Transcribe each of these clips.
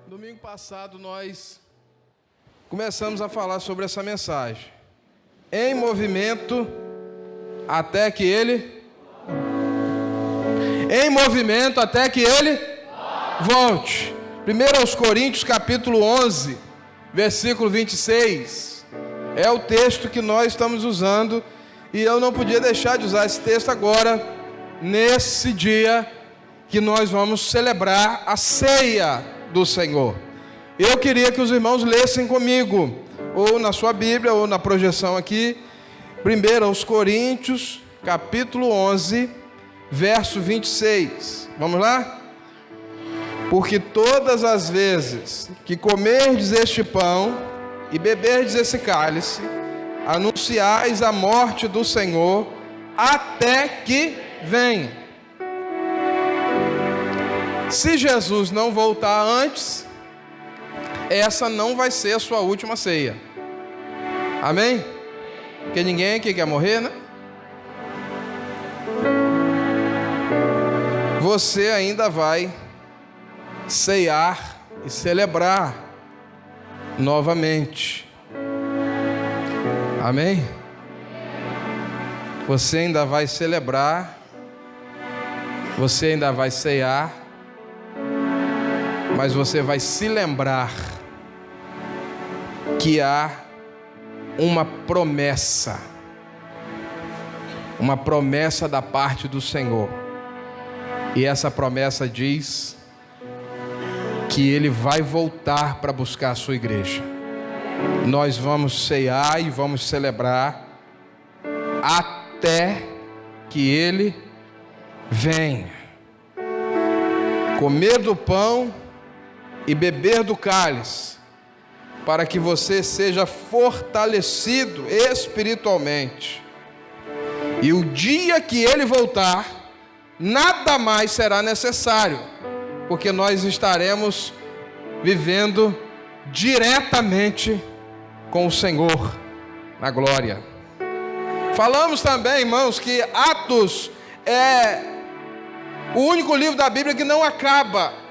Domingo passado nós começamos a falar sobre essa mensagem. Em movimento até que ele... Em movimento até que ele volte. 1 Coríntios capítulo 11, versículo 26. É o texto que nós estamos usando. E eu não podia deixar de usar esse texto agora, nesse dia que nós vamos celebrar a ceia do Senhor. Eu queria que os irmãos lessem comigo, ou na sua Bíblia, ou na projeção aqui, 1 Coríntios, capítulo 11, verso 26. Vamos lá? Porque todas as vezes que comerdes este pão e beberdes esse cálice, anunciais a morte do Senhor até que venha. Se Jesus não voltar antes, essa não vai ser a sua última ceia. Amém? Porque ninguém aqui quer morrer, né? Você ainda vai ceiar e celebrar novamente. Amém? Você ainda vai celebrar, você ainda vai ceiar, mas você vai se lembrar que há uma promessa da parte do Senhor. E essa promessa diz que Ele vai voltar para buscar a sua igreja. Nós vamos ceiar e vamos celebrar até que Ele venha. Comer do pão e beber do cálice, para que você seja fortalecido espiritualmente. E o dia que Ele voltar, nada mais será necessário, porque nós estaremos vivendo diretamente com o Senhor na glória. Falamos também, irmãos, que Atos é o único livro da Bíblia que não acaba.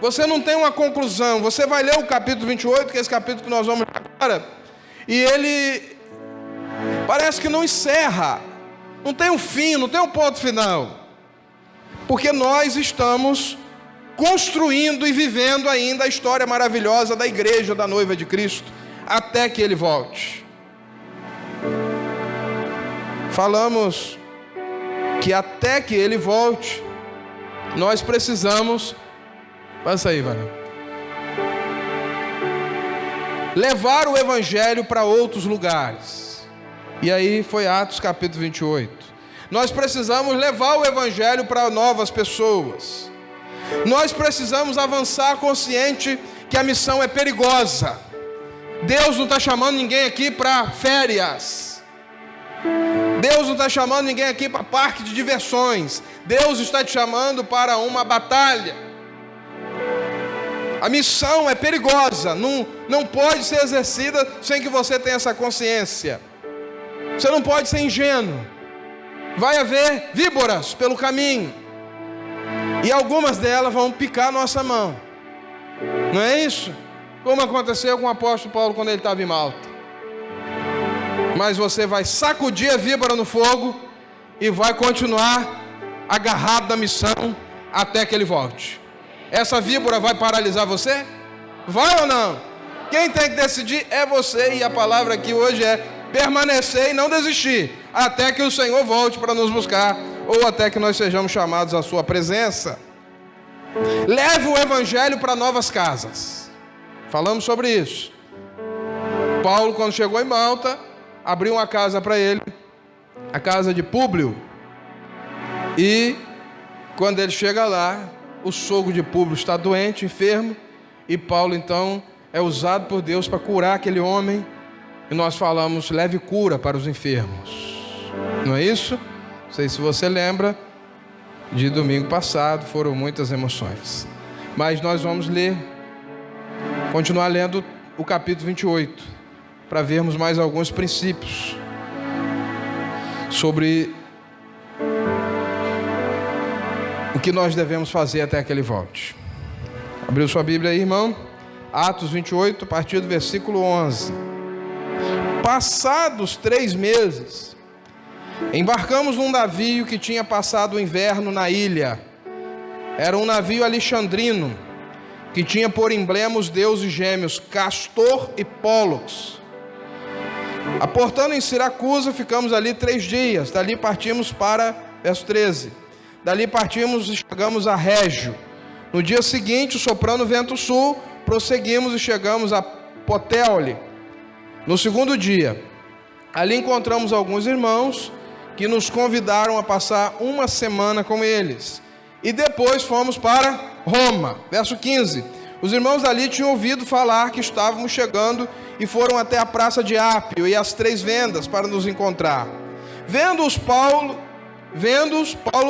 Você não tem uma conclusão. Você vai ler o capítulo 28, que é esse capítulo que nós vamos ler agora, e ele parece que não encerra, não tem um fim, não tem um ponto final, porque nós estamos construindo e vivendo ainda a história maravilhosa da igreja, da noiva de Cristo, até que Ele volte. Falamos que até que Ele volte, nós precisamos... Passa aí, Vânia. Levar o evangelho para outros lugares. E aí foi Atos capítulo 28. Nós precisamos levar o evangelho para novas pessoas. Nós precisamos avançar consciente que a missão é perigosa. Deus não está chamando ninguém aqui para férias. Deus não está chamando ninguém aqui para parque de diversões. Deus está te chamando para uma batalha. A missão é perigosa, não pode ser exercida sem que você tenha essa consciência. Você não pode ser ingênuo. Vai haver víboras pelo caminho, e algumas delas vão picar a nossa mão. Não é isso? Como aconteceu com o apóstolo Paulo quando ele estava em Malta. Mas você vai sacudir a víbora no fogo e vai continuar agarrado na missão até que ele volte. Essa víbora vai paralisar você? Vai ou não? Quem tem que decidir é você. E a palavra aqui hoje é permanecer e não desistir, até que o Senhor volte para nos buscar, ou até que nós sejamos chamados à sua presença. Leve o evangelho para novas casas. Falamos sobre isso. Paulo, quando chegou em Malta, abriu uma casa para ele, a casa de Públio. E quando ele chega lá, o sogro de Públio está doente, enfermo, e Paulo então é usado por Deus para curar aquele homem. E nós falamos, leve cura para os enfermos. Não é isso? Não sei se você lembra de domingo passado, foram muitas emoções. Mas nós vamos continuar lendo o capítulo 28, para vermos mais alguns princípios sobre o que nós devemos fazer até que Ele volte. Abriu sua Bíblia aí, irmão? Atos 28, a partir do versículo 11. Passados 3 meses, embarcamos num navio que tinha passado o inverno na ilha. Era um navio alexandrino, que tinha por emblema os deuses gêmeos Castor e Pólux. Aportando em Siracusa, ficamos ali 3 dias. Dali partimos para, verso 13, dali partimos e chegamos a Régio. No dia seguinte, soprando vento sul, prosseguimos e chegamos a Puteoli. No segundo dia, ali encontramos alguns irmãos que nos convidaram a passar uma semana com eles. E depois fomos para Roma. Verso 15. Os irmãos ali tinham ouvido falar que estávamos chegando e foram até a praça de Ápio e as 3 vendas para nos encontrar. Vendo-os, Paulo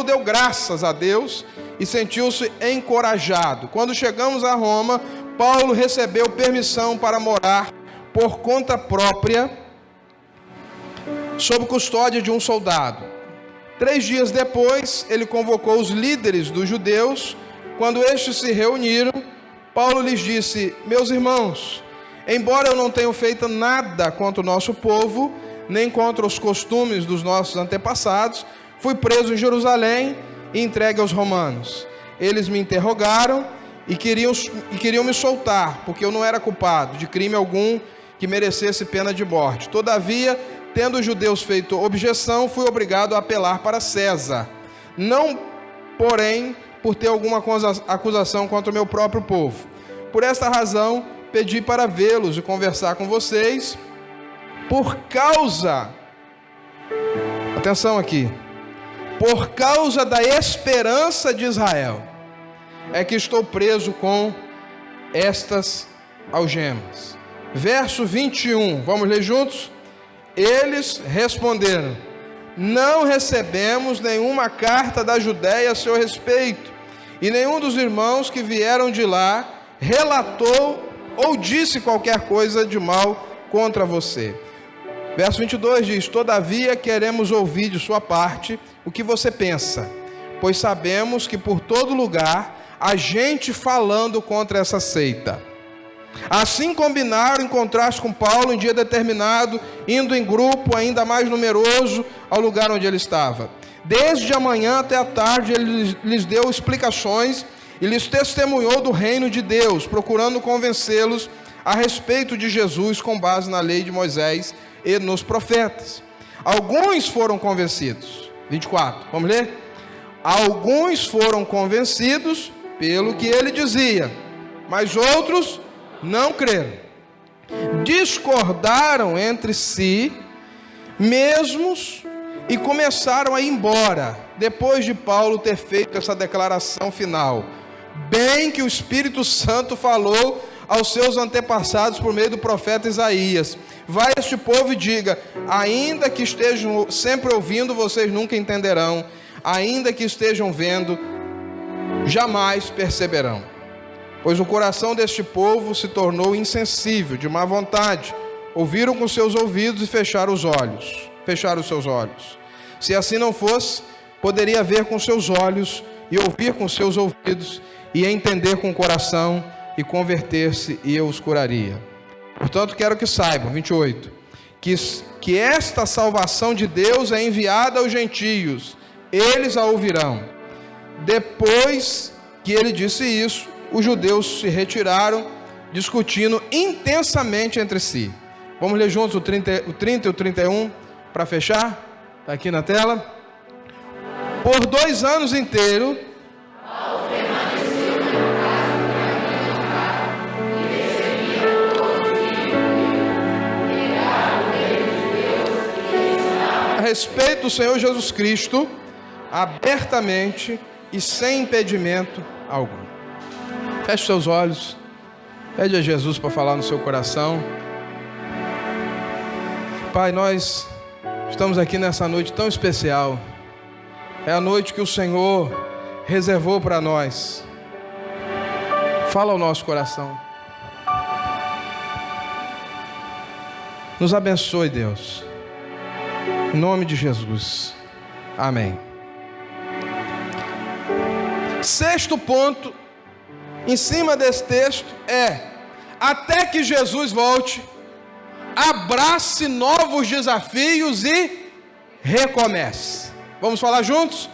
deu graças a Deus e sentiu-se encorajado. Quando chegamos a Roma, Paulo recebeu permissão para morar por conta própria, sob custódia de um soldado. 3 dias depois, ele convocou os líderes dos judeus. Quando estes se reuniram, Paulo lhes disse: meus irmãos, embora eu não tenha feito nada contra o nosso povo, nem contra os costumes dos nossos antepassados, fui preso em Jerusalém e entregue aos romanos. Eles me interrogaram e queriam me soltar, porque eu não era culpado de crime algum que merecesse pena de morte. Todavia, tendo os judeus feito objeção, fui obrigado a apelar para César. Não, porém, por ter alguma acusação contra o meu próprio povo. Por esta razão, pedi para vê-los e conversar com vocês, por causa, atenção aqui, por causa da esperança de Israel, é que estou preso com estas algemas. Verso 21, vamos ler juntos? Eles responderam: não recebemos nenhuma carta da Judéia a seu respeito, e nenhum dos irmãos que vieram de lá relatou ou disse qualquer coisa de mal contra você. Verso 22 diz: todavia queremos ouvir de sua parte o que você pensa, pois sabemos que por todo lugar há gente falando contra essa seita. Assim combinaram encontrar-se com Paulo em dia determinado, indo em grupo ainda mais numeroso ao lugar onde ele estava. Desde a manhã até a tarde ele lhes deu explicações e lhes testemunhou do reino de Deus, procurando convencê-los a respeito de Jesus com base na lei de Moisés e nos profetas. Alguns foram convencidos. 24, vamos ler? Alguns foram convencidos pelo que ele dizia, mas outros não creram. Discordaram entre si mesmos e começaram a ir embora, depois de Paulo ter feito essa declaração final: bem que o Espírito Santo falou aos seus antepassados por meio do profeta Isaías. Vai este povo e diga: ainda que estejam sempre ouvindo, vocês nunca entenderão, ainda que estejam vendo, jamais perceberão. Pois o coração deste povo se tornou insensível, de má vontade. Ouviram com seus ouvidos e fecharam os seus olhos. Se assim não fosse, poderia ver com seus olhos e ouvir com seus ouvidos e entender com o coração e converter-se, e eu os curaria. Portanto, quero que saibam, 28, que esta salvação de Deus é enviada aos gentios, eles a ouvirão. Depois que ele disse isso, os judeus se retiraram, discutindo intensamente entre si. Vamos ler juntos o 30 e o 31 para fechar? Está aqui na tela. Por 2 anos inteiros, Paulo permaneceu na casa e recebia todos os a respeito do Senhor Jesus Cristo, abertamente e sem impedimento algum. Feche seus olhos, pede a Jesus para falar no seu coração. Pai, nós estamos aqui nessa noite tão especial. É a noite que o Senhor reservou para nós. Fala ao nosso coração. Nos abençoe, Deus. Em nome de Jesus. Amém. 6º ponto em cima desse texto é: até que Jesus volte, abrace novos desafios e recomece. Vamos falar juntos?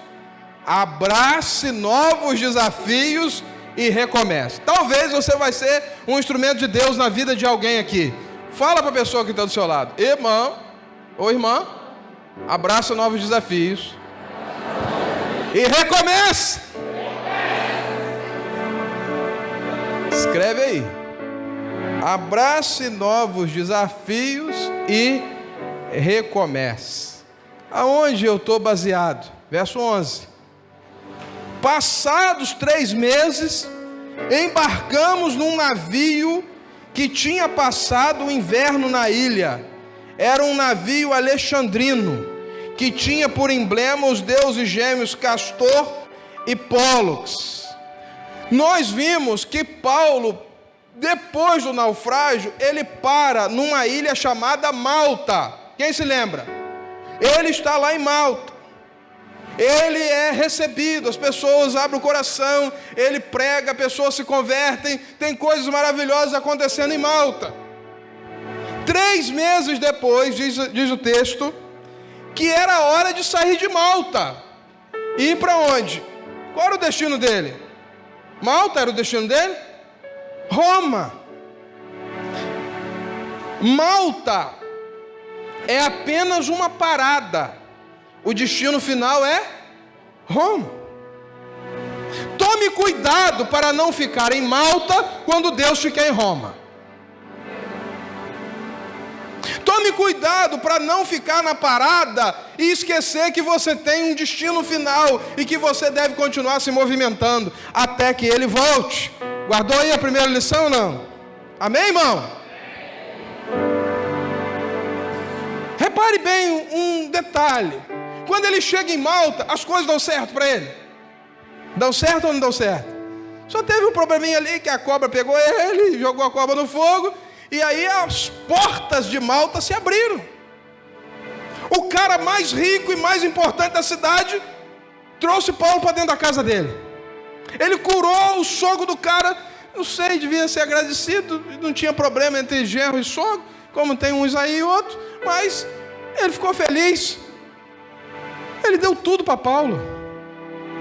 Abrace novos desafios e recomece. Talvez você vai ser um instrumento de Deus na vida de alguém aqui. Fala para a pessoa que está do seu lado: irmão ou irmã, abraça novos desafios e recomece. Escreve aí: abrace novos desafios e recomece. Aonde eu estou baseado? Verso 11: passados 3 meses, embarcamos num navio que tinha passado o inverno na ilha. Era um navio alexandrino, que tinha por emblema os deuses gêmeos Castor e Pólux. Nós vimos que Paulo, depois do naufrágio, ele para numa ilha chamada Malta. Quem se lembra? Ele está lá em Malta. Ele é recebido, as pessoas abrem o coração, ele prega, pessoas se convertem, tem coisas maravilhosas acontecendo em Malta. 3 meses depois, diz o texto, que era hora de sair de Malta. E ir para onde? Qual era o destino dele? Malta era o destino dele? Roma. Malta é apenas uma parada. O destino final é Roma. Tome cuidado para não ficar em Malta quando Deus te quer em Roma. Tome cuidado para não ficar na parada e esquecer que você tem um destino final e que você deve continuar se movimentando até que ele volte. Guardou aí a primeira lição ou não? Amém, irmão? Repare bem um detalhe. Quando ele chega em Malta, as coisas dão certo para ele? Dão certo ou não dão certo? Só teve um probleminha ali que a cobra pegou ele, jogou a cobra no fogo, e aí as portas de Malta se abriram. O cara mais rico e mais importante da cidade trouxe Paulo para dentro da casa dele. Ele curou o sogro do cara. Não sei, devia ser agradecido, não tinha problema entre genro e sogro, como tem uns aí e outros, mas ele ficou feliz. Ele deu tudo para Paulo.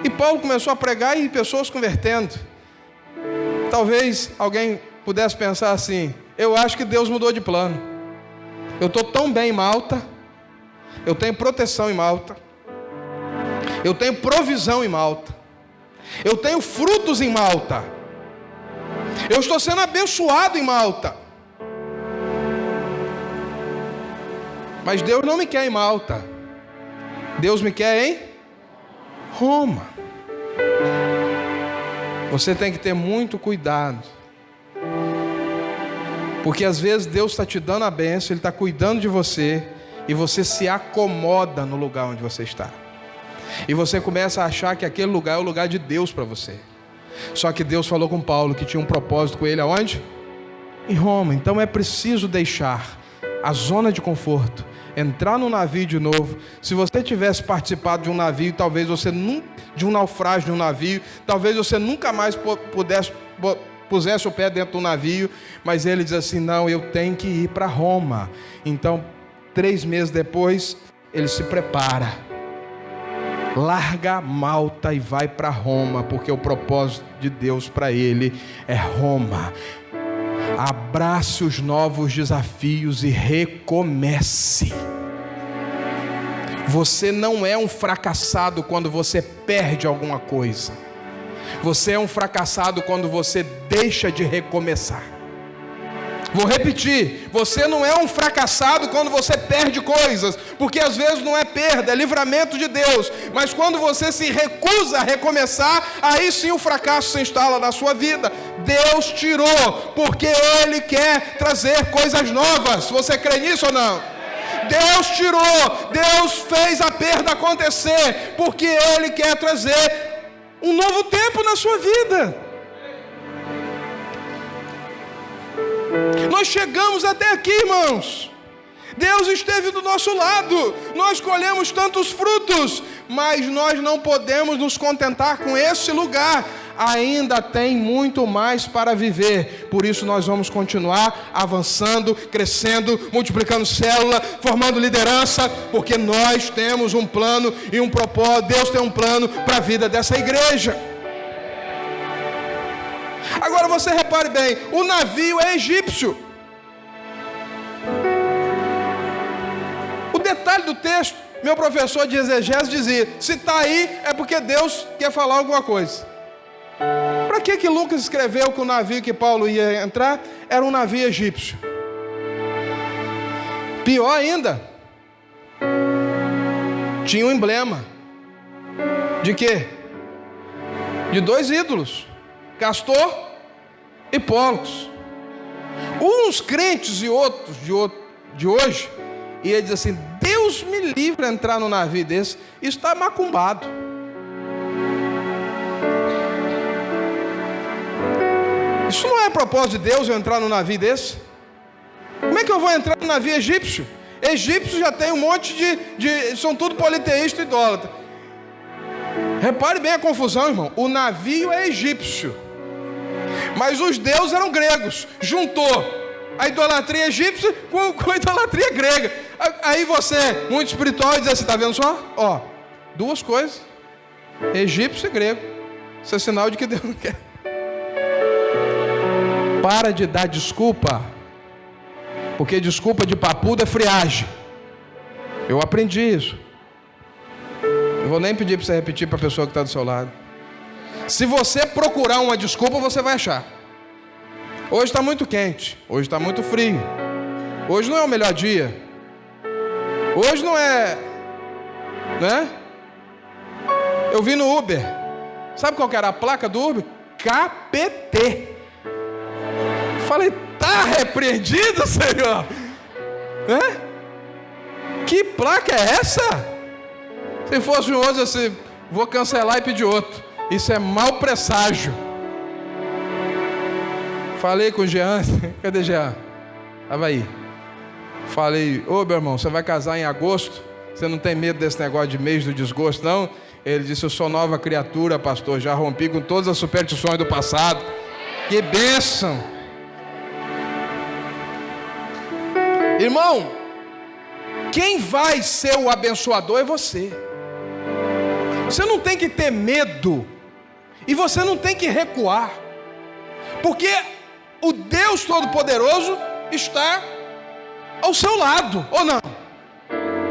E Paulo começou a pregar e pessoas convertendo. Talvez alguém pudesse pensar assim: eu acho que Deus mudou de plano. Eu estou tão bem em Malta, eu tenho proteção em Malta, eu tenho provisão em Malta, eu tenho frutos em Malta, eu estou sendo abençoado em Malta. Mas Deus não me quer em Malta. Deus me quer em Roma. Você tem que ter muito cuidado, porque às vezes Deus está te dando a bênção, Ele está cuidando de você, e você se acomoda no lugar onde você está, e você começa a achar que aquele lugar é o lugar de Deus para você. Só que Deus falou com Paulo que tinha um propósito com ele aonde? Em Roma. Então é preciso deixar a zona de conforto, entrar no navio de novo. Se você tivesse participado de um navio, talvez você de um naufrágio de um navio, talvez você nunca mais pusesse o pé dentro do navio, mas ele diz assim: não, eu tenho que ir para Roma. Então 3 meses depois, ele se prepara, larga Malta e vai para Roma, porque o propósito de Deus para ele é Roma. Abrace os novos desafios e recomece. Você não é um fracassado quando você perde alguma coisa. Você é um fracassado quando você deixa de recomeçar. Vou repetir: você não é um fracassado quando você perde coisas, porque às vezes não é perda, é livramento de Deus. Mas quando você se recusa a recomeçar, aí sim o fracasso se instala na sua vida. Deus tirou, porque Ele quer trazer coisas novas. Você crê nisso ou não? Deus tirou, Deus fez a perda acontecer, porque Ele quer trazer um novo tempo na sua vida. Nós chegamos até aqui, irmãos. Deus esteve do nosso lado, nós colhemos tantos frutos, mas nós não podemos nos contentar com esse lugar. ainda tem muito mais para viver. Por isso nós vamos continuar avançando, crescendo, multiplicando célula, formando liderança, porque nós temos um plano e um propósito. Deus tem um plano para a vida dessa igreja. Agora você repare bem, o navio é egípcio. O detalhe do texto, meu professor de exegese dizia, se está aí é porque Deus quer falar alguma coisa. Para que Lucas escreveu que o navio que Paulo ia entrar era um navio egípcio? Pior ainda, tinha um emblema. De quê? De 2 ídolos, Castor e Pólux. Uns crentes e outros de hoje ia dizer assim, Deus me livre a entrar no navio desse, isso está macumbado. Isso não é propósito de Deus eu entrar no navio desse. Como é que eu vou entrar no navio egípcio? Egípcio já tem um monte são tudo politeísta e idólatra. Repare bem a confusão, irmão. O navio é egípcio, mas os deuses eram gregos. Juntou a idolatria egípcia com a idolatria grega. Aí você, muito espiritual, diz assim, está vendo só? Ó, 2 coisas, egípcio e grego. Isso é sinal de que Deus não quer. Para de dar desculpa, porque desculpa de papudo é friagem. Eu aprendi isso. Não vou nem pedir para você repetir para a pessoa que está do seu lado. Se você procurar uma desculpa, você vai achar. Hoje está muito quente, hoje está muito frio, hoje não é o melhor dia, hoje não é, né? Eu vi no Uber, sabe qual que era a placa do Uber? KPT. Falei, tá repreendido, Senhor, né? Que placa é essa? Se fosse hoje assim, vou cancelar e pedir outro. Isso é mau presságio. Falei com o Jean, cadê Jean? Estava aí. Falei, ô meu irmão, você vai casar em agosto? Você não tem medo desse negócio de mês do desgosto, não? Ele disse, eu sou nova criatura, pastor, já rompi com todas as superstições do passado. Que bênção! Irmão, quem vai ser o abençoador é você. Você não tem que ter medo, e você não tem que recuar, porque o Deus Todo-Poderoso está ao seu lado, ou não?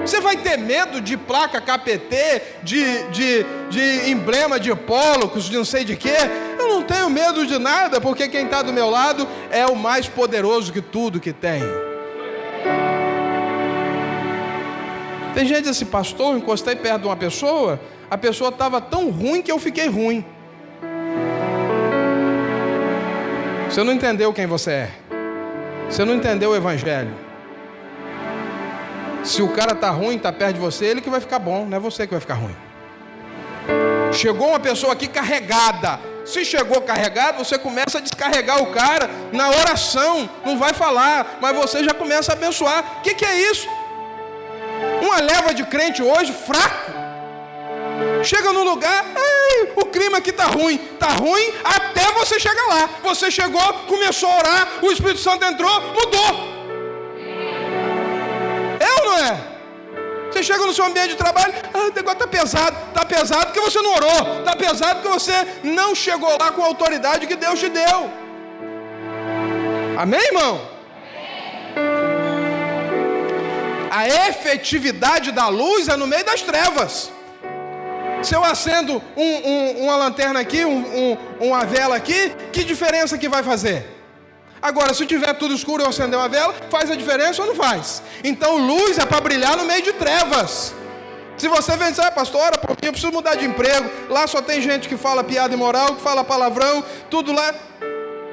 Você vai ter medo de placa KPT, de emblema de Pólux, de não sei de quê? Eu não tenho medo de nada, porque quem está do meu lado é o mais poderoso que tudo que tem. Tem gente assim, pastor, eu encostei perto de uma pessoa, a pessoa estava tão ruim que eu fiquei ruim. Você não entendeu quem você é. Você não entendeu o evangelho. Se o cara está ruim, está perto de você, ele que vai ficar bom, não é você que vai ficar ruim. Chegou uma pessoa aqui carregada. Se chegou carregado, você começa a descarregar o cara na oração. Não vai falar, mas você já começa a abençoar. O que é isso? Uma leva de crente hoje fraco. Chega num lugar, o clima aqui está ruim até você chegar lá. Você chegou, começou a orar, o Espírito Santo entrou, mudou. É ou não é? Você chega no seu ambiente de trabalho, o negócio está pesado porque você não orou, está pesado porque você não chegou lá com a autoridade que Deus te deu. Amém, irmão? A efetividade da luz é no meio das trevas. Se eu acendo uma lanterna aqui, uma vela aqui, que diferença que vai fazer? Agora, se tiver tudo escuro e eu acender uma vela, faz a diferença ou não faz? Então, luz é para brilhar no meio de trevas. Se você vem dizer, pastor, ora por mim, eu preciso mudar de emprego, lá só tem gente que fala piada imoral, que fala palavrão, tudo lá.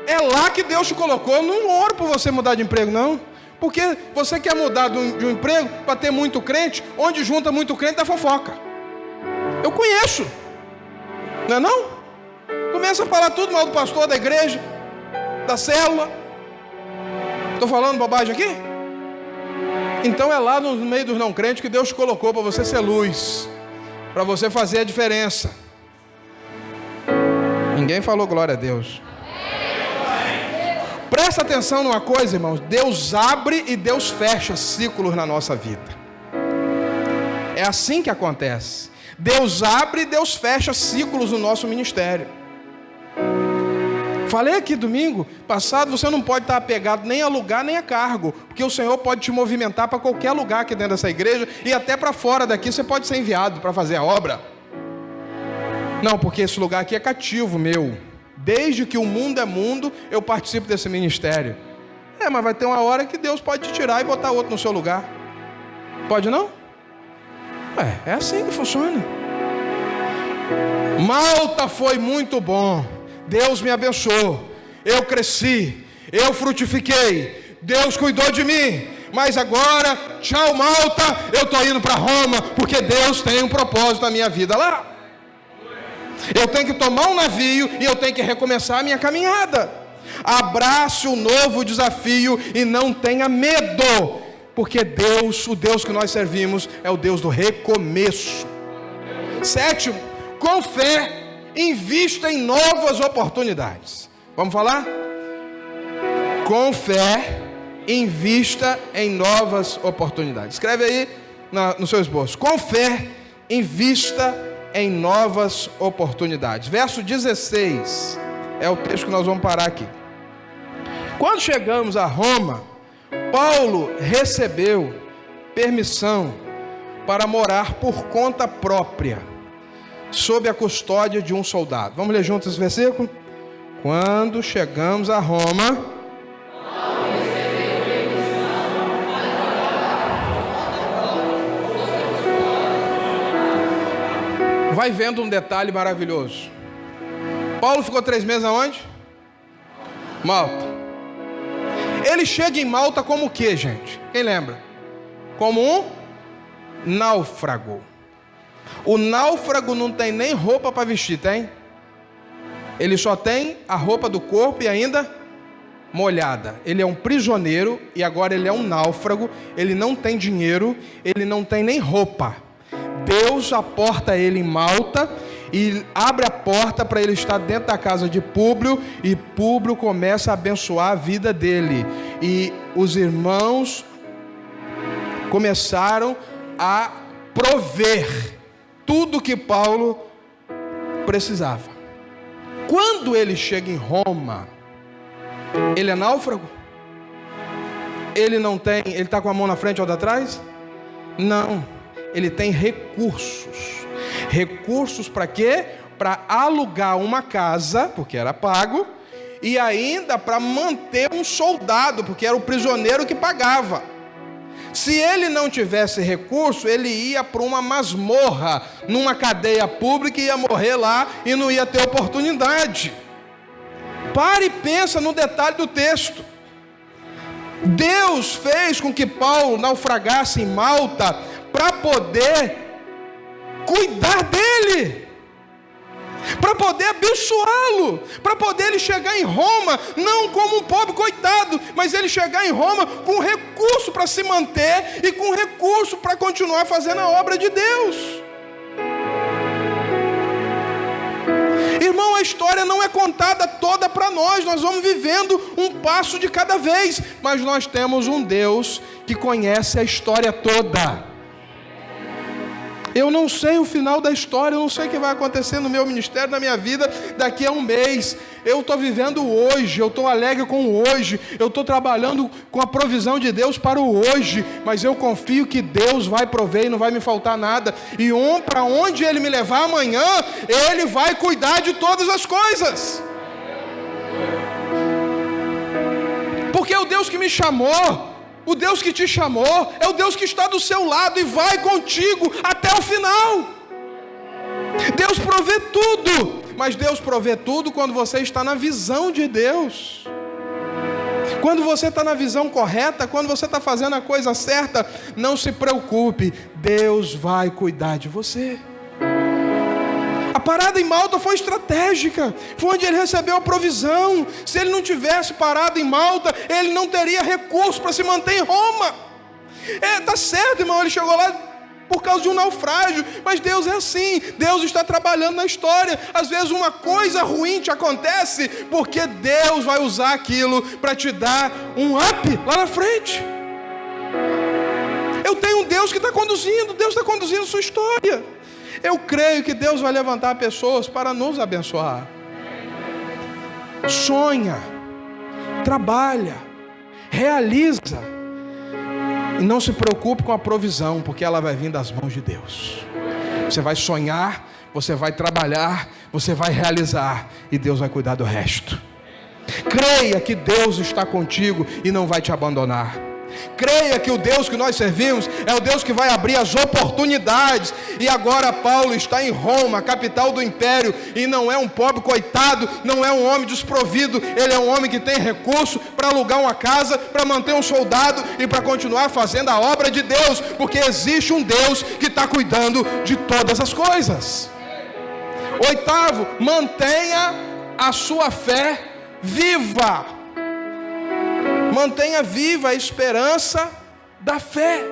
É lá que Deus te colocou. Eu não oro por você mudar de emprego, não. Porque você quer mudar de um emprego para ter muito crente, onde junta muito crente da fofoca. Eu conheço, não é não? Começa a falar tudo mal do pastor, da igreja, da célula. Estou falando bobagem aqui? Então é lá no meio dos não crentes que Deus te colocou para você ser luz, para você fazer a diferença. Ninguém falou glória a Deus. Presta atenção numa coisa, irmãos. Deus abre e Deus fecha ciclos na nossa vida. É assim que acontece. Deus abre e Deus fecha ciclos no nosso ministério. Falei aqui domingo passado, você não pode estar apegado nem a lugar nem a cargo, porque o Senhor pode te movimentar para qualquer lugar aqui dentro dessa igreja e até para fora daqui você pode ser enviado para fazer a obra. Não, porque esse lugar aqui é cativo meu. Desde que o mundo é mundo, eu participo desse ministério. Mas vai ter uma hora que Deus pode te tirar e botar outro no seu lugar. Pode não? É assim que funciona. Malta foi muito bom. Deus me abençoou. Eu cresci. Eu frutifiquei. Deus cuidou de mim. Mas agora, tchau Malta, eu estou indo para Roma, porque Deus tem um propósito na minha vida lá. Eu tenho que tomar um navio e eu tenho que recomeçar a minha caminhada. Abrace o novo desafio e não tenha medo, porque Deus, o Deus que nós servimos, é o Deus do recomeço. Sétimo, com fé, invista em novas oportunidades. Vamos falar? Com fé, invista em novas oportunidades. Escreve aí no seu esboço. Com fé, invista em novas oportunidades. Verso 16 é o texto que nós vamos parar aqui. Quando chegamos a Roma, Paulo recebeu permissão para morar por conta própria, sob a custódia de um soldado. Vamos ler juntos esse versículo? Quando chegamos a Roma, vai vendo um detalhe maravilhoso. Paulo ficou 3 meses aonde? Malta. Ele chega em Malta como o que, gente? Quem lembra? Como um náufrago. O náufrago não tem nem roupa para vestir, tem? Ele só tem a roupa do corpo e ainda molhada. Ele é um prisioneiro e agora ele é um náufrago. Ele não tem dinheiro, ele não tem nem roupa. Deus aporta ele em Malta e abre a porta para ele estar dentro da casa de Públio, e Públio começa a abençoar a vida dele, e os irmãos começaram a prover tudo que Paulo precisava. Quando ele chega em Roma, ele é náufrago? Ele não tem, ele está com a mão na frente ou atrás? Não. Ele tem recursos. Recursos para quê? Para alugar uma casa, porque era pago, e ainda para manter um soldado, porque era o prisioneiro que pagava. Se ele não tivesse recurso, ele ia para uma masmorra, numa cadeia pública, e ia morrer lá e não ia ter oportunidade. Pare e pensa no detalhe do texto. Deus fez com que Paulo naufragasse em Malta para poder cuidar dele, para poder abençoá-lo, para poder ele chegar em Roma, não como um pobre coitado, mas ele chegar em Roma com recurso para se manter e com recurso para continuar fazendo a obra de Deus. Irmão, a história não é contada toda para nós vamos vivendo um passo de cada vez, mas nós temos um Deus que conhece a história toda. Eu não sei o final da história, eu não sei o que vai acontecer no meu ministério, na minha vida, daqui a um mês. Eu estou vivendo hoje, eu estou alegre com o hoje, eu estou trabalhando com a provisão de Deus para o hoje, mas eu confio que Deus vai prover e não vai me faltar nada. E para onde Ele me levar amanhã, Ele vai cuidar de todas as coisas. Porque é o Deus que me chamou, o Deus que te chamou, é o Deus que está do seu lado e vai contigo até o final. Deus provê tudo, mas Deus provê tudo quando você está na visão de Deus. Quando você está na visão correta, quando você está fazendo a coisa certa, não se preocupe, Deus vai cuidar de você. A parada em Malta foi estratégica, foi onde ele recebeu a provisão. Se ele não tivesse parado em Malta, ele não teria recurso para se manter em Roma. Tá certo, irmão, ele chegou lá por causa de um naufrágio. Mas Deus é assim, Deus está trabalhando na história. Às vezes uma coisa ruim te acontece porque Deus vai usar aquilo para te dar um up lá na frente. Eu tenho um Deus que está conduzindo, Deus está conduzindo sua história. Eu creio que Deus vai levantar pessoas para nos abençoar. Sonha, trabalha, realiza. E não se preocupe com a provisão, porque ela vai vir das mãos de Deus. Você vai sonhar, você vai trabalhar, você vai realizar, e Deus vai cuidar do resto. Creia que Deus está contigo e não vai te abandonar. Creia que o Deus que nós servimos é o Deus que vai abrir as oportunidades. E agora Paulo está em Roma, capital do império, e não é um pobre coitado, não é um homem desprovido. Ele é um homem que tem recurso para alugar uma casa, para manter um soldado e para continuar fazendo a obra de Deus, porque existe um Deus que está cuidando de todas as coisas. Oitavo, mantenha a sua fé viva. Mantenha viva a esperança da fé.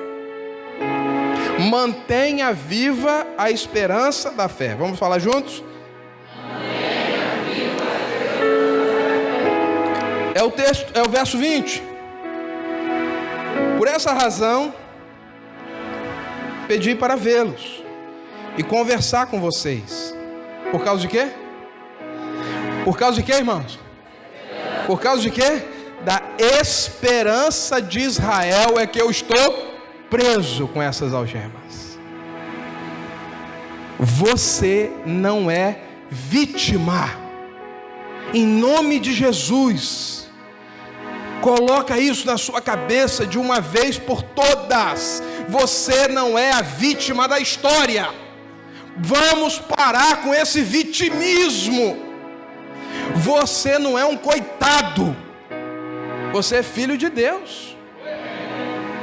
Mantenha viva a esperança da fé. Vamos falar juntos? É o texto, é o verso 20. Por essa razão, pedi para vê-los e conversar com vocês. Por causa de quê? Por causa de quê, irmãos? Por causa de quê? Da esperança de Israel é que eu estou preso com essas algemas. Você não é vítima. Em nome de Jesus, coloca isso na sua cabeça de uma vez por todas. Você não é a vítima da história. Vamos parar com esse vitimismo. Você não é um coitado. Você é filho de Deus.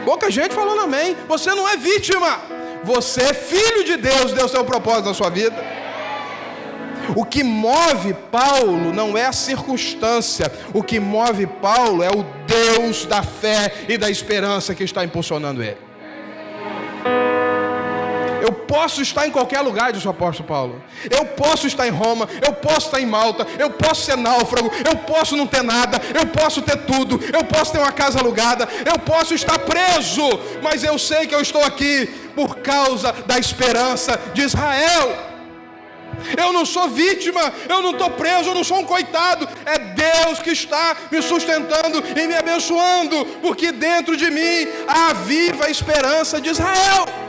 Pouca gente falando amém. Você não é vítima. Você é filho de Deus. Deus tem um propósito na sua vida. O que move Paulo não é a circunstância. O que move Paulo é o Deus da fé e da esperança que está impulsionando ele. Eu posso estar em qualquer lugar, diz o apóstolo Paulo. Eu posso estar em Roma, eu posso estar em Malta, eu posso ser náufrago, eu posso não ter nada, eu posso ter tudo, eu posso ter uma casa alugada, eu posso estar preso, mas eu sei que eu estou aqui por causa da esperança de Israel. Eu não sou vítima, eu não estou preso, eu não sou um coitado. É Deus que está me sustentando e me abençoando, porque dentro de mim há viva a esperança de Israel.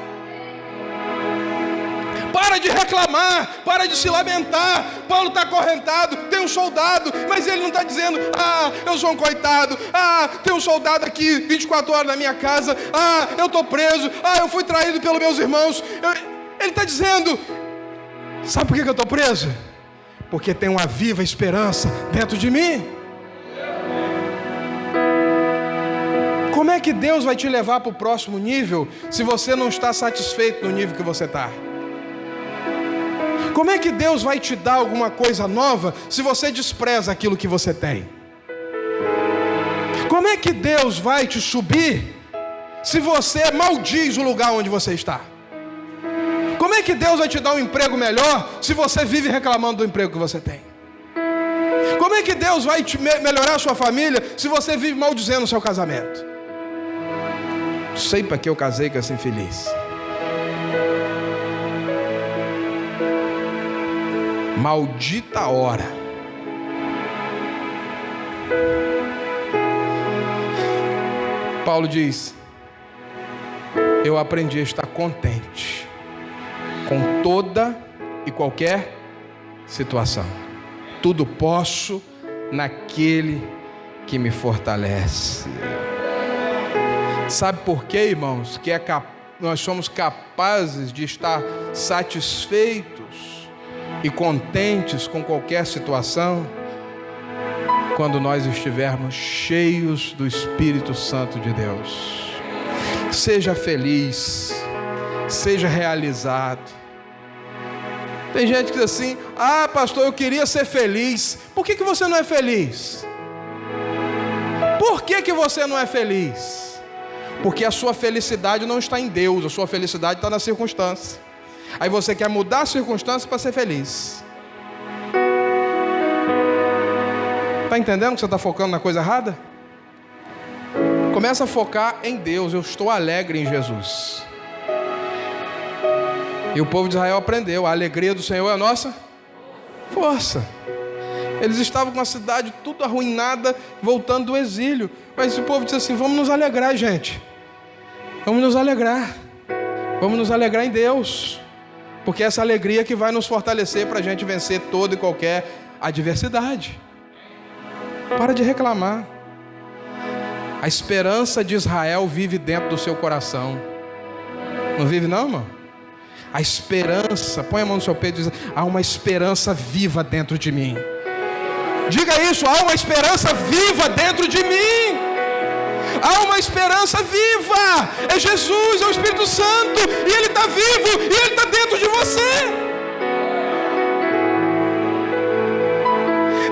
Para de reclamar, para de se lamentar. Paulo está acorrentado, tem um soldado, mas ele não está dizendo: ah, eu sou um coitado, ah, tem um soldado aqui 24 horas na minha casa, ah, eu estou preso, ah, eu fui traído pelos meus irmãos. Ele está dizendo: sabe por que eu estou preso? Porque tem uma viva esperança dentro de mim. Como é que Deus vai te levar para o próximo nível se você não está satisfeito no nível que você está? Como é que Deus vai te dar alguma coisa nova se você despreza aquilo que você tem? Como é que Deus vai te subir se você maldiz o lugar onde você está? Como é que Deus vai te dar um emprego melhor se você vive reclamando do emprego que você tem? Como é que Deus vai melhorar a sua família se você vive maldizendo o seu casamento? Sei para que eu casei com esse infeliz. Maldita hora. Paulo diz: eu aprendi a estar contente com toda e qualquer situação. Tudo posso naquele que me fortalece. Sabe por quê, irmãos? Que nós somos capazes de estar satisfeitos e contentes com qualquer situação quando nós estivermos cheios do Espírito Santo de Deus. Seja feliz, seja realizado. Tem gente que diz assim: ah, pastor, eu queria ser feliz. Por que você não é feliz? Por que você não é feliz? Porque a sua felicidade não está em Deus, a sua felicidade está na circunstância. Aí você quer mudar a circunstância para ser feliz. Está entendendo que você está focando na coisa errada? Começa a focar em Deus. Eu estou alegre em Jesus. E o povo de Israel aprendeu. A alegria do Senhor é a nossa força. Eles estavam com a cidade tudo arruinada, voltando do exílio. Mas o povo disse assim: vamos nos alegrar, gente. Vamos nos alegrar. Vamos nos alegrar em Deus. Porque é essa alegria que vai nos fortalecer para a gente vencer toda e qualquer adversidade. Para de reclamar. A esperança de Israel vive dentro do seu coração. Não vive não, irmão? A esperança, põe a mão no seu peito e diz: há uma esperança viva dentro de mim. Diga isso: há uma esperança viva dentro de mim. Há uma esperança viva. É Jesus, é o Espírito Santo. E Ele está vivo, e Ele está dentro de você.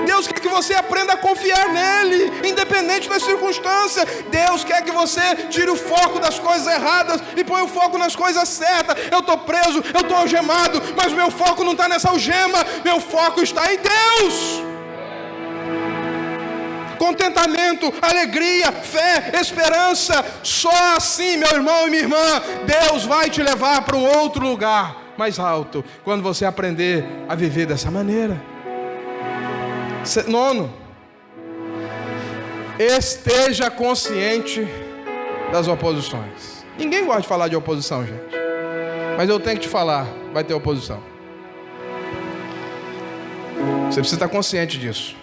Deus quer que você aprenda a confiar nele, independente das circunstâncias. Deus quer que você tire o foco das coisas erradas e ponha o foco nas coisas certas. Eu estou preso, eu estou algemado, mas meu foco não está nessa algema. Meu foco está em Deus. Contentamento, alegria, fé, esperança. Só assim, meu irmão e minha irmã, Deus vai te levar para um outro lugar mais alto, quando você aprender a viver dessa maneira. Nono, esteja consciente das oposições. Ninguém gosta de falar de oposição, gente, mas eu tenho que te falar: vai ter oposição. Você precisa estar consciente disso.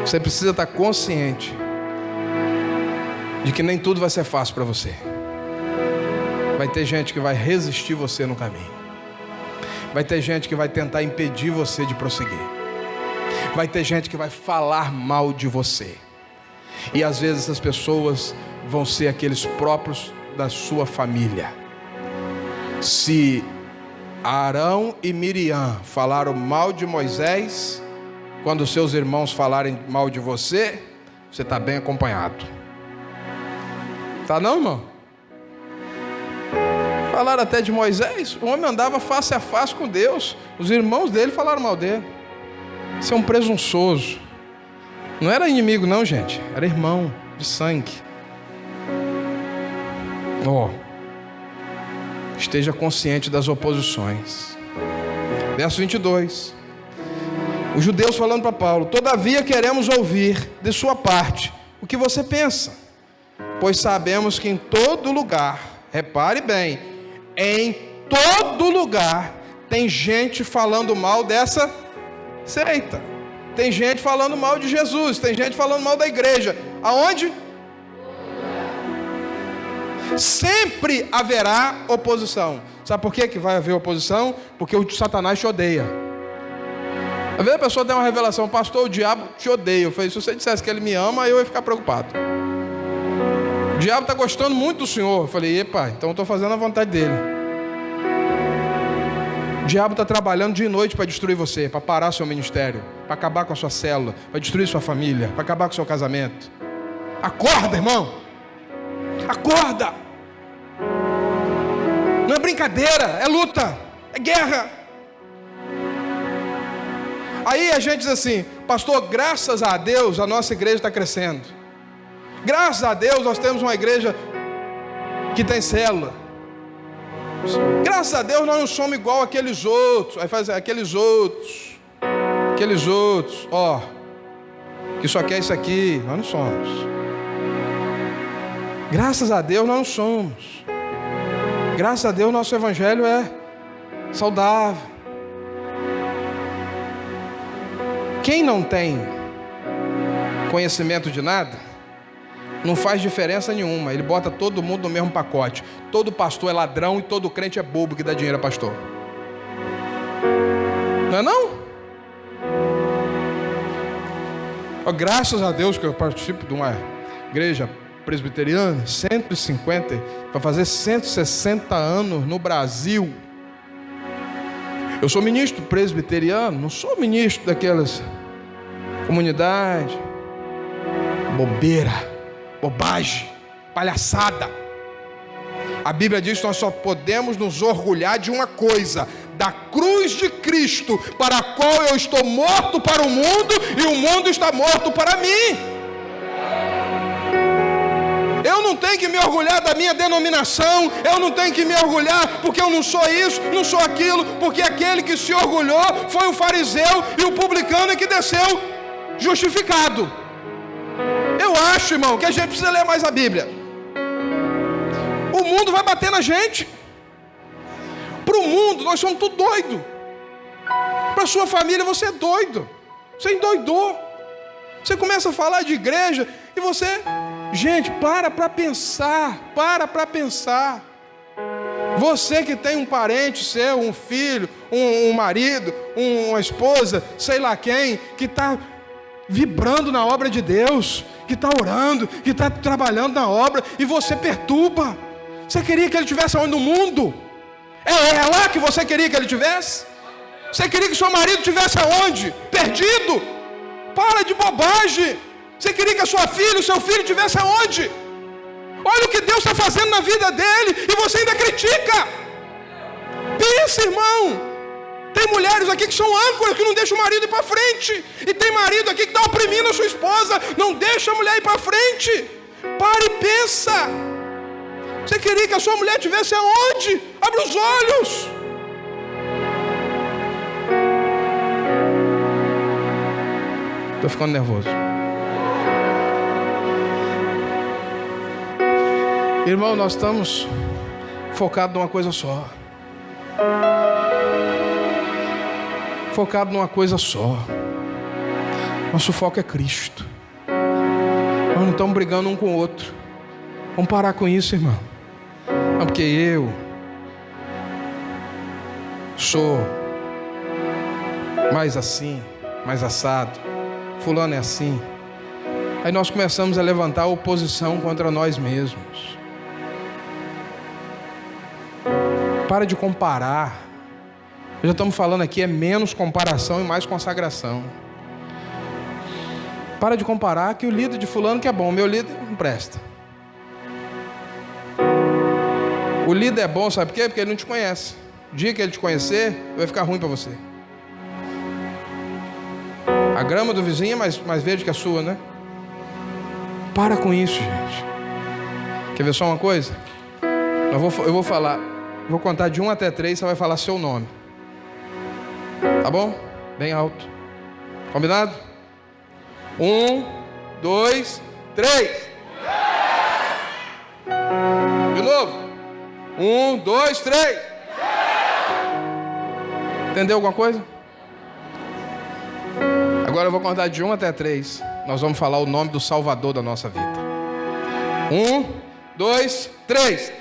Você precisa estar consciente de que nem tudo vai ser fácil para você. Vai ter gente que vai resistir você no caminho. Vai ter gente que vai tentar impedir você de prosseguir. Vai ter gente que vai falar mal de você. E às vezes essas pessoas vão ser aqueles próprios da sua família. Se Arão e Miriam falaram mal de Moisés, quando seus irmãos falarem mal de você, você está bem acompanhado. Tá não, irmão? Falaram até de Moisés. O homem andava face a face com Deus. Os irmãos dele falaram mal dele. Você é um presunçoso. Não era inimigo não, gente. Era irmão de sangue. Esteja consciente das oposições. Verso 22. Os judeus falando para Paulo: todavia queremos ouvir de sua parte o que você pensa, pois sabemos que em todo lugar, repare bem, em todo lugar tem gente falando mal dessa seita. Tem gente falando mal de Jesus, tem gente falando mal da igreja. Aonde? Sempre haverá oposição. Sabe por que vai haver oposição? Porque o Satanás te odeia. Às vezes a pessoa tem uma revelação: pastor, o diabo te odeia. Eu falei: se você dissesse que ele me ama, eu ia ficar preocupado. O diabo está gostando muito do Senhor. Eu falei: epa, então eu estou fazendo a vontade dele. O diabo está trabalhando dia e noite para destruir você, para parar seu ministério, para acabar com a sua célula, para destruir sua família, para acabar com o seu casamento. Acorda, irmão. Acorda. Não é brincadeira, é luta, é guerra. Aí a gente diz assim: pastor, graças a Deus a nossa igreja está crescendo. Graças a Deus nós temos uma igreja que tem célula. Graças a Deus nós não somos igual aqueles outros. Aí faz aqueles outros, que só quer isso aqui. Nós não somos. Graças a Deus nós não somos. Graças a Deus nosso evangelho é saudável. Quem não tem conhecimento de nada, não faz diferença nenhuma. Ele bota todo mundo no mesmo pacote. Todo pastor é ladrão e todo crente é bobo que dá dinheiro a pastor. Não é não? Graças a Deus que eu participo de uma igreja presbiteriana, 150, vai fazer 160 anos no Brasil. Eu sou ministro presbiteriano, não sou ministro daquelas comunidades. Bobeira, bobagem, palhaçada. A Bíblia diz que nós só podemos nos orgulhar de uma coisa: da cruz de Cristo, para a qual eu estou morto para o mundo e o mundo está morto para mim. Eu não tenho que me orgulhar da minha denominação, eu não tenho que me orgulhar porque eu não sou isso, não sou aquilo, porque aquele que se orgulhou foi o fariseu e o publicano que desceu justificado. Eu acho, irmão, que a gente precisa ler mais a Bíblia. O mundo vai bater na gente. Para o mundo, nós somos tudo doido. Para a sua família, você é doido. Você endoidou. Você começa a falar de igreja e você... Gente, para pensar. Para pensar. Você que tem um parente seu, um filho, um marido, uma esposa, sei lá quem, que está vibrando na obra de Deus, que está orando, que está trabalhando na obra, e você perturba. Você queria que ele estivesse onde no mundo? É lá que você queria que ele estivesse? Você queria que seu marido estivesse aonde? Perdido? Para de bobagem. Você queria que a sua filha, o seu filho estivesse aonde? Olha o que Deus está fazendo na vida dele e você ainda critica. Pensa, irmão. Tem mulheres aqui que são âncoras, que não deixam o marido ir para frente. E tem marido aqui que está oprimindo a sua esposa, não deixa a mulher ir para frente. Pare e pensa. Você queria que a sua mulher estivesse aonde? Abra os olhos. Estou ficando nervoso. Irmão, nós estamos focados numa coisa só. Focado numa coisa só. Nosso foco é Cristo. Nós não estamos brigando um com o outro. Vamos parar com isso, irmão. Não, porque eu sou mais assim, mais assado. Fulano é assim. Aí nós começamos a levantar oposição contra nós mesmos. Para de comparar. Já estamos falando aqui, é menos comparação e mais consagração. Para de comparar que o líder de fulano que é bom, o meu líder não presta. O líder é bom, sabe por quê? Porque ele não te conhece. O dia que ele te conhecer, vai ficar ruim para você. A grama do vizinho é mais verde que a sua, né? Para com isso, gente. Quer ver só uma coisa? Eu vou falar, vou contar de 1 até 3, você vai falar seu nome. Tá bom? Bem alto. Combinado? 1, 2, 3. De novo. 1, 2, 3. Entendeu alguma coisa? Agora eu vou contar de 1 até 3. Nós vamos falar o nome do Salvador da nossa vida. 1, 2, 3. Jesus!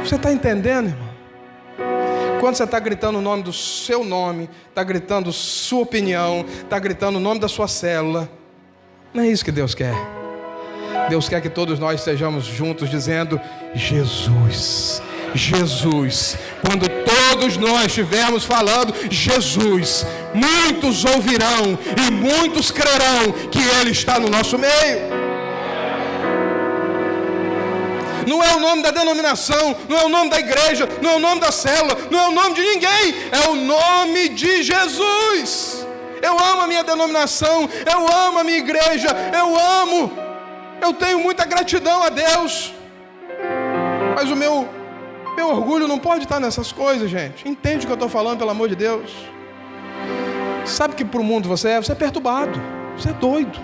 Você está entendendo, irmão? Quando você está gritando o nome do seu nome, está gritando sua opinião, está gritando o nome da sua célula, não é isso que Deus quer. Deus quer que todos nós estejamos juntos dizendo: Jesus, Jesus. Quando todos nós estivermos falando Jesus, muitos ouvirão e muitos crerão que Ele está no nosso meio. Não é o nome da denominação, não é o nome da igreja, não é o nome da célula, não é o nome de ninguém, é o nome de Jesus. Eu amo a minha denominação, eu amo a minha igreja, eu tenho muita gratidão a Deus, mas o meu orgulho não pode estar nessas coisas, gente. Entende o que eu estou falando, pelo amor de Deus? Sabe que para o mundo você é perturbado, você é doido,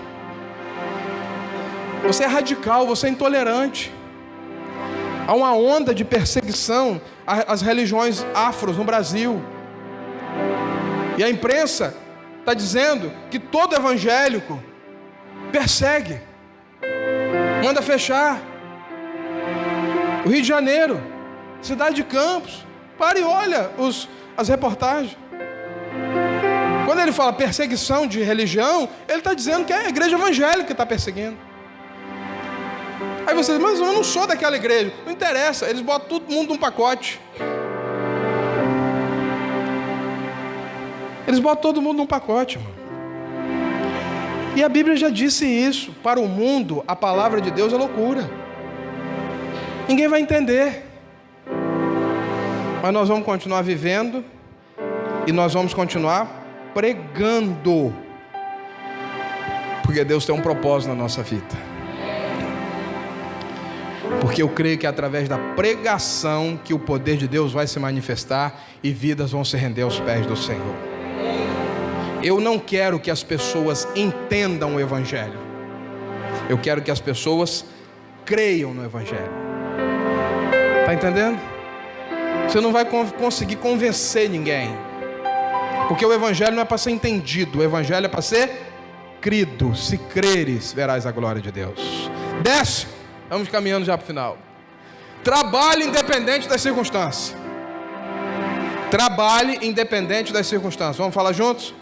você é radical, você é intolerante. Há uma onda de perseguição às religiões afros no Brasil. E a imprensa está dizendo que todo evangélico persegue, manda fechar. O Rio de Janeiro, cidade de Campos, para e olha as reportagens. Quando ele fala perseguição de religião, ele está dizendo que é a igreja evangélica que está perseguindo. Aí você diz: mas eu não sou daquela igreja. Não interessa, eles botam todo mundo num pacote. Eles botam todo mundo num pacote, mano. E a Bíblia já disse isso. Para o mundo, a palavra de Deus é loucura. Ninguém vai entender. Mas nós vamos continuar vivendo e nós vamos continuar pregando. Porque Deus tem um propósito na nossa vida. Porque eu creio que é através da pregação que o poder de Deus vai se manifestar e vidas vão se render aos pés do Senhor. Eu não quero que as pessoas entendam o Evangelho. Eu quero que as pessoas creiam no Evangelho. Está entendendo? Você não vai conseguir convencer ninguém. Porque o Evangelho não é para ser entendido. O Evangelho é para ser crido. Se creres, verás a glória de Deus. Desce. Vamos caminhando já para o final. Trabalhe independente das circunstâncias. Trabalhe independente das circunstâncias. Vamos falar juntos?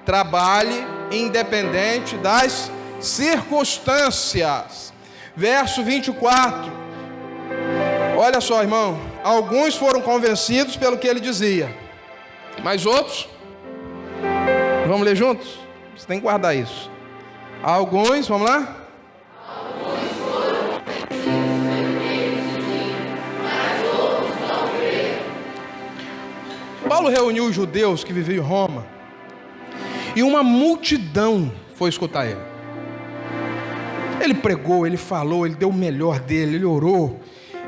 Trabalhe independente das circunstâncias. Verso 24. Olha só, irmão. Alguns foram convencidos pelo que ele dizia. Mas outros... Vamos ler juntos? Você tem que guardar isso. Alguns, vamos lá? Paulo reuniu os judeus que viviam em Roma e uma multidão foi escutar ele. Ele pregou, ele falou, ele deu o melhor dele, ele orou,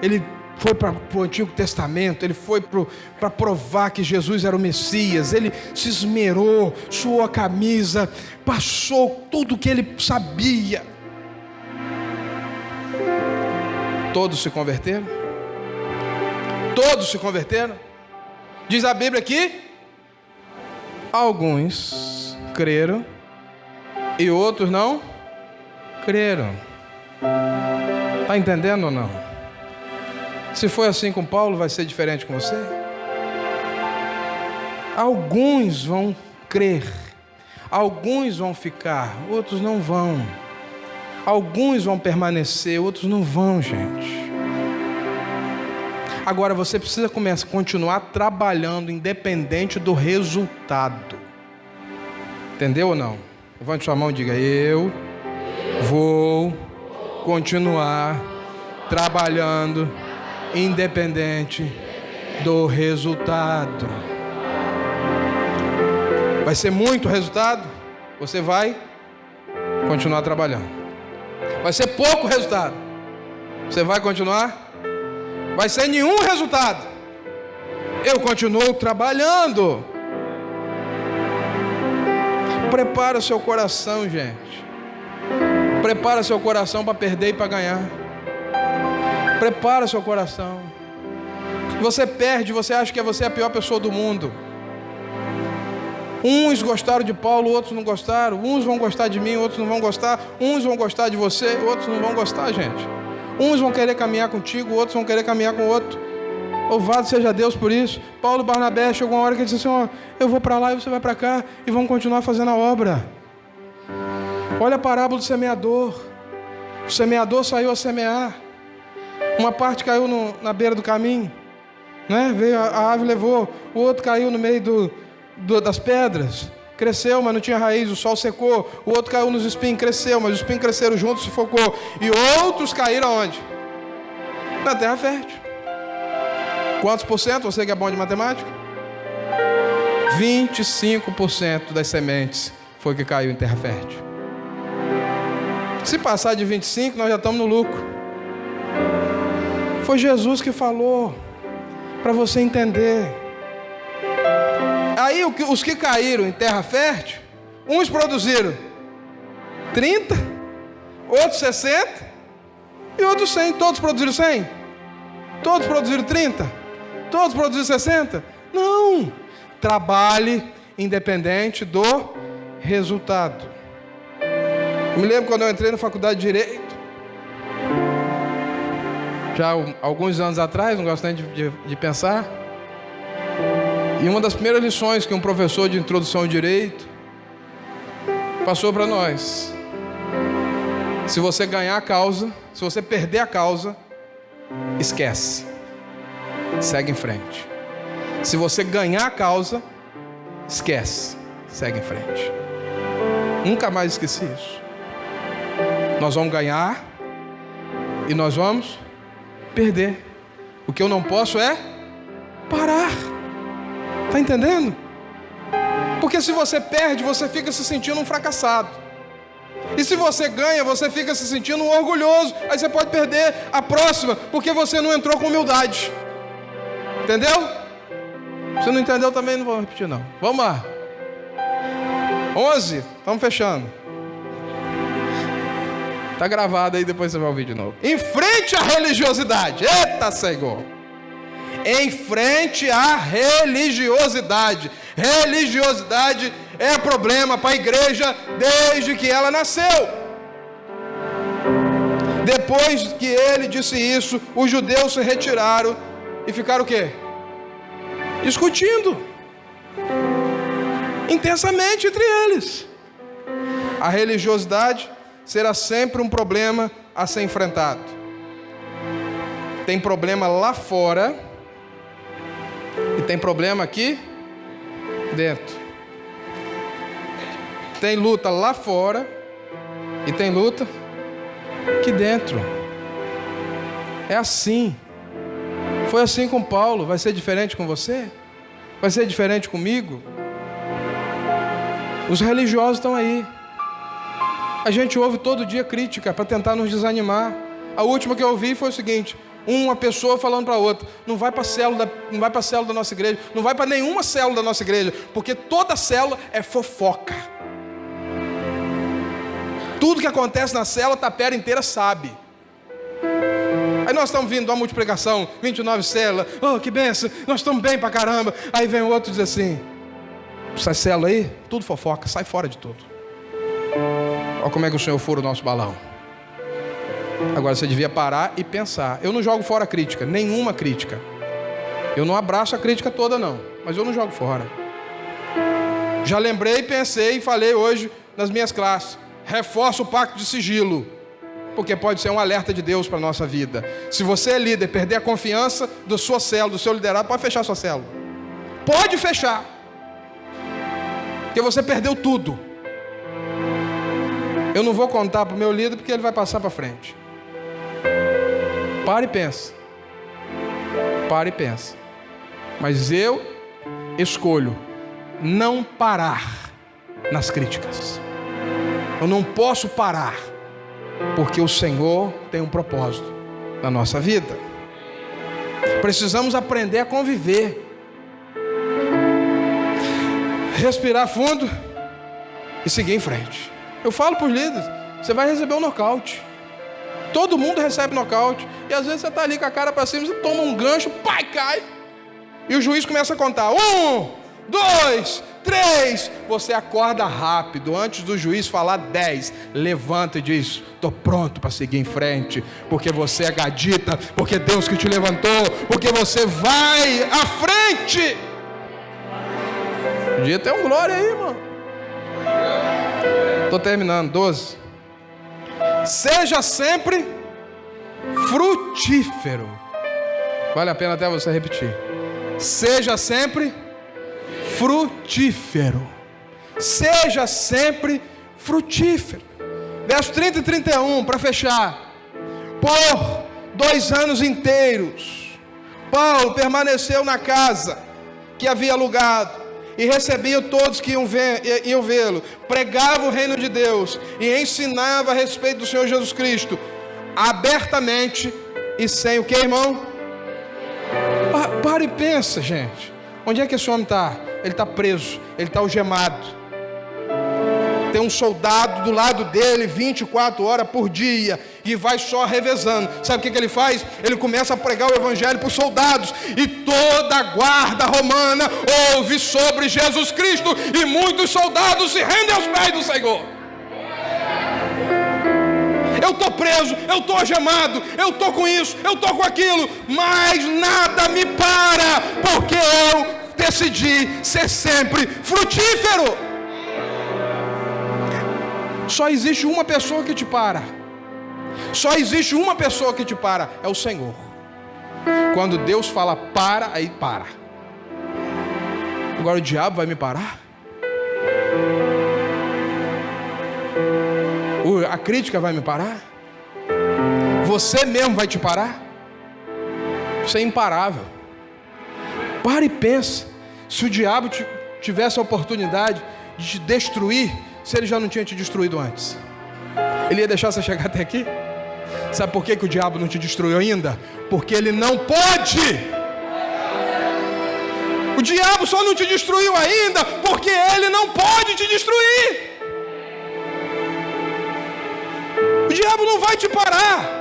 ele foi para o Antigo Testamento, ele foi para provar que Jesus era o Messias, ele se esmerou, suou a camisa, passou tudo o que ele sabia. Todos se converteram? Todos se converteram? Diz a Bíblia que alguns creram e outros não creram. Está entendendo ou não? Se foi assim com Paulo, vai ser diferente com você? Alguns vão crer, alguns vão ficar, outros não vão. Alguns vão permanecer, outros não vão, gente. Agora você precisa continuar trabalhando independente do resultado. Entendeu ou não? Levante sua mão e diga: eu vou continuar trabalhando independente do resultado. Vai ser muito resultado? Você vai continuar trabalhando. Vai ser pouco resultado? Você vai continuar? Vai ser nenhum resultado? Eu continuo trabalhando. Prepara o seu coração, gente. Prepara seu coração para perder e para ganhar. Prepara seu coração. Você perde, você acha que você é a pior pessoa do mundo. Uns gostaram de Paulo, outros não gostaram. Uns vão gostar de mim, outros não vão gostar. Uns vão gostar de você, outros não vão gostar, gente. Uns vão querer caminhar contigo, outros vão querer caminhar com o outro. Louvado seja Deus por isso. Paulo e Barnabé, chegou uma hora que ele disse assim: eu vou para lá e você vai para cá, e vamos continuar fazendo a obra. Olha a parábola do semeador. O semeador saiu a semear. Uma parte caiu na beira do caminho, né? Veio a ave, levou. O outro caiu no meio das pedras. Cresceu, mas não tinha raiz, o sol secou. O outro caiu nos espinhos, cresceu, mas os espinhos cresceram juntos, sufocou. E outros caíram onde? Na terra fértil. Quantos por cento? Você que é bom de matemática? 25% das sementes foi que caiu em terra fértil. Se passar de 25%, nós já estamos no lucro. Foi Jesus que falou, para você entender. Aí os que caíram em terra fértil, uns produziram 30, outros 60 e outros 100. Todos produziram 100? Todos produziram 30? Todos produziram 60? Não! Trabalhe independente do resultado. Eu me lembro quando eu entrei na faculdade de Direito, já alguns anos atrás, não gosto nem de pensar. E uma das primeiras lições que um professor de introdução ao direito passou para nós: se você ganhar a causa, se você perder a causa, esquece, segue em frente. Se você ganhar a causa, esquece, segue em frente. Nunca mais esqueci isso. Nós vamos ganhar e nós vamos perder. O que eu não posso é parar. Está entendendo? Porque se você perde, você fica se sentindo um fracassado. E se você ganha, você fica se sentindo um orgulhoso. Aí você pode perder a próxima, porque você não entrou com humildade. Entendeu? Se não entendeu também, não vou repetir não. Vamos lá. 11, estamos fechando. Está gravado aí, depois você vai ouvir de novo. Enfrente a religiosidade. Eita, Senhor. Enfrente a religiosidade. Religiosidade é problema para a igreja desde que ela nasceu. Depois que ele disse isso, os judeus se retiraram e ficaram o quê? Discutindo intensamente entre eles. A religiosidade será sempre um problema a ser enfrentado. Tem problema lá fora e tem problema aqui dentro. Tem luta lá fora e tem luta aqui dentro. É assim. Foi assim com Paulo. Vai ser diferente com você? Vai ser diferente comigo? Os religiosos estão aí. A gente ouve todo dia crítica para tentar nos desanimar. A última que eu ouvi foi o seguinte: uma pessoa falando para outra: não vai para a célula da nossa igreja, não vai para nenhuma célula da nossa igreja, porque toda célula é fofoca. Tudo que acontece na célula, a tapera inteira sabe. Aí nós estamos vindo de uma multiplicação, 29 células, oh, que benção, nós estamos bem pra caramba. Aí vem o outro e diz assim: essa célula aí, tudo fofoca, sai fora de tudo. Olha como é que o Senhor fura o nosso balão. Agora você devia parar e pensar. Eu não jogo fora a crítica, nenhuma crítica. Eu não abraço a crítica toda não, mas eu não jogo fora. Já lembrei, pensei e falei hoje nas minhas classes: reforça o pacto de sigilo, porque pode ser um alerta de Deus para a nossa vida. Se você é líder, perder a confiança da sua célula, do seu liderado, pode fechar a sua célula. Pode fechar, porque você perdeu tudo. Eu não vou contar para o meu líder, porque ele vai passar para frente. Para e pensa. Para e pensa. Mas eu escolho não parar nas críticas. Eu não posso parar, porque o Senhor tem um propósito na nossa vida. Precisamos aprender a conviver. Respirar fundo e seguir em frente. Eu falo para os líderes: você vai receber um nocaute. Todo mundo recebe nocaute. E às vezes você está ali com a cara para cima, você toma um gancho, pai, cai. E o juiz começa a contar: 1, 2, 3. Você acorda rápido. Antes do juiz falar 10, levanta e diz: estou pronto para seguir em frente. Porque você é gadita. Porque Deus que te levantou. Porque você vai à frente. Podia ter um glória aí, irmão. Estou terminando. 12. Seja sempre frutífero. Vale a pena até você repetir. Seja sempre frutífero. Seja sempre frutífero. Verso 30 e 31, para fechar. Por 2 anos inteiros, Paulo permaneceu na casa que havia alugado e recebia todos que iam vê-lo, pregava o reino de Deus e ensinava a respeito do Senhor Jesus Cristo, abertamente e sem o que, irmão? Para e pensa, gente. Onde é que esse homem está? Ele está preso, ele está algemado. Tem um soldado do lado dele 24 horas por dia e vai só revezando. Sabe o que ele faz? Ele começa a pregar o evangelho para os soldados e toda a guarda romana ouve sobre Jesus Cristo e muitos soldados se rendem aos pés do Senhor. Eu estou preso, eu estou algemado, eu estou com isso, eu estou com aquilo, mas nada me para, porque eu decidi ser sempre frutífero. Só existe uma pessoa que te para. Só existe uma pessoa que te para. É o Senhor. Quando Deus fala para, aí para. Agora o diabo vai me parar? a crítica vai me parar? Você mesmo vai te parar? Você é imparável. Para e pensa. Se o diabo tivesse a oportunidade de te destruir, se ele já não tinha te destruído antes, ele ia deixar você chegar até aqui? Sabe por que o diabo não te destruiu ainda? Porque ele não pode. O diabo só não te destruiu ainda porque ele não pode te destruir. O diabo não vai te parar.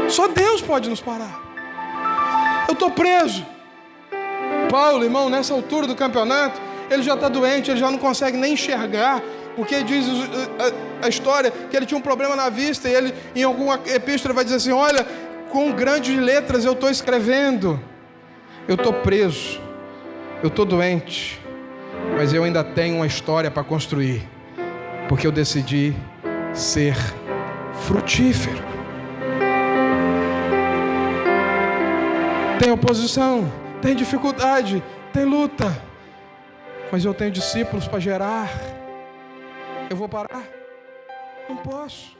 Só Deus pode nos parar. Eu estou preso. Paulo, irmão, nessa altura do campeonato, ele já está doente, ele já não consegue nem enxergar, porque diz a história que ele tinha um problema na vista, e ele, em alguma epístola, vai dizer assim: olha, com grandes letras eu estou escrevendo, eu estou preso, eu estou doente, mas eu ainda tenho uma história para construir, porque eu decidi ser frutífero. Tem oposição, tem dificuldade, tem luta, mas eu tenho discípulos para gerar. Eu vou parar? Não posso.